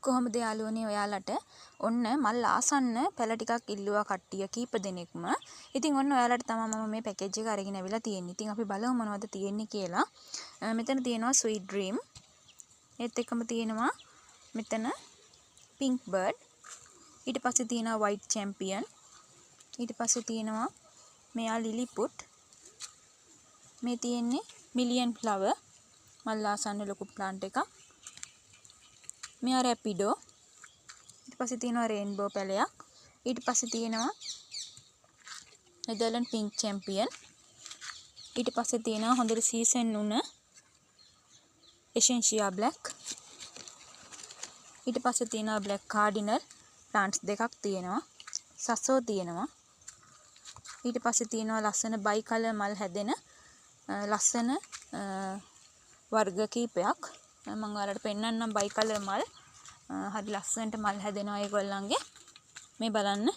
කොහොමද යාළුවනේ ඔයාලට ඔන්න මල් ආසන්න පැල ටිකක් ඉල්ලුවා කට්ටිය කීප දෙනෙක්ම. ඉතින් ඔන්න ඔයාලට තමයි මම මේ පැකේජ් එක අරගෙන අවිලා තියෙන්නේ. ඉතින් අපි බලමු මොනවද තියෙන්නේ කියලා. මෙතන තියෙනවා ස්වීට් ඩ්‍රීම්. ඒත් එක්කම තියෙනවා මෙතන පින්ක් බර්ඩ්. ඊට පස්සේ තියෙනවා වයිට් චැම්පියන්. ඊට පස්සේ තියෙනවා මෙයා ලිලිපුට්. මේ තියෙන්නේ මිලියන් ෆ්ලවර්. මල් ආසන්න ලොකු ප්ලාන්ට් එකක්. මෙයා රැපිඩෝ. ඊට පස්සේ තියෙනවා රේන්බෝ පැලයක්. ඊට පස්සේ තියෙනවා නෙදර්ලන්ඩ් පින්ක් චැම්පියන්. ඊට පස්සේ තියෙනවා හොඳට සීසන් වුණ එසෙන්ෂියා බ්ලැක්. ඊට පස්සේ තියෙනවා බ්ලැක් කාඩිනල් ප්ලාන්ට්ස් දෙකක් තියෙනවා. සසෝ තියෙනවා. ඊට පස්සේ තියෙනවා ලස්සන බයි කලර් මල් හැදෙන ලස්සන වර්ග කීපයක්. මම ඔයාලට පෙන්නන්නම් බයි කලර් මල්. හරි ලස්සනට මල් හැදෙනවා ඒගොල්ලන්ගේ. මේ බලන්න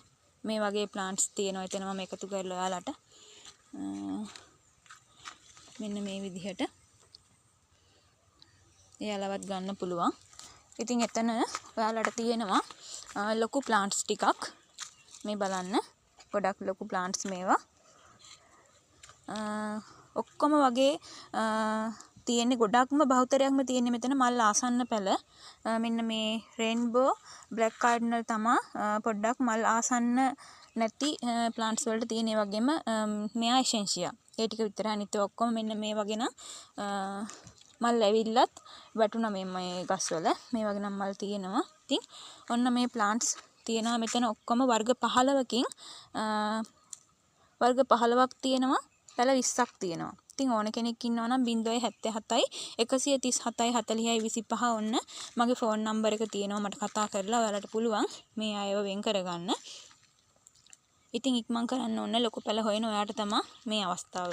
මේ වගේ ප්ලාන්ට්ස් තියෙනවා. එතන මම එකතු කරලා ඔයාලට මෙන්න මේ විදිහට එයාලවත් ගන්න පුළුවන්. ඉතින් එතන ඔයාලට තියෙනවා ලොකු ප්ලාන්ට්ස් ටිකක්. මේ බලන්න ගොඩක් ලොකු ප්ලාන්ට්ස් මේවා. ඔක්කොම වගේ තියෙන්නේ ගොඩක්ම බහුතරයක්ම තියෙන්නේ මෙතන මල් ආසන්න පැල. මෙන්න මේ රේන්බෝ බ්ලැක් කාඩිනල් තමා පොඩ්ඩක් මල් ආසන්න නැති ප්ලාන්ට්ස් වලට තියෙන. ඒ වගේම මෙයා එසෙන්ෂියා. ඒ ටික විතරයි. අනිත් ඔක්කොම මෙන්න මේ වගේ නම් මල් ඇවිල්ලත් වැටුණා මේ ගස්වල. මේ වගේ නම් මල් තියෙනවා. ඉතින් ඔන්න මේ ප්ලාන්ට්ස් තියෙනවා මෙතන ඔක්කොම වර්ග 15කින් වර්ග 15ක් තියෙනවා. පැල 20ක් තියෙනවා. ඉතින් ඕන කෙනෙක් ඉන්නවා නම් 077 137 40 25 ඔන්න මගේ ෆෝන් නම්බර් එක තියෙනවා. මට කතා කරලා ඔයාලට පුළුවන් මේ අයව වෙන් කරගන්න. ඉතින් ඉක්මන් කරන්න ඕන ලොකු පැල හොයන ඔයාට තමයි මේ අවස්ථාව.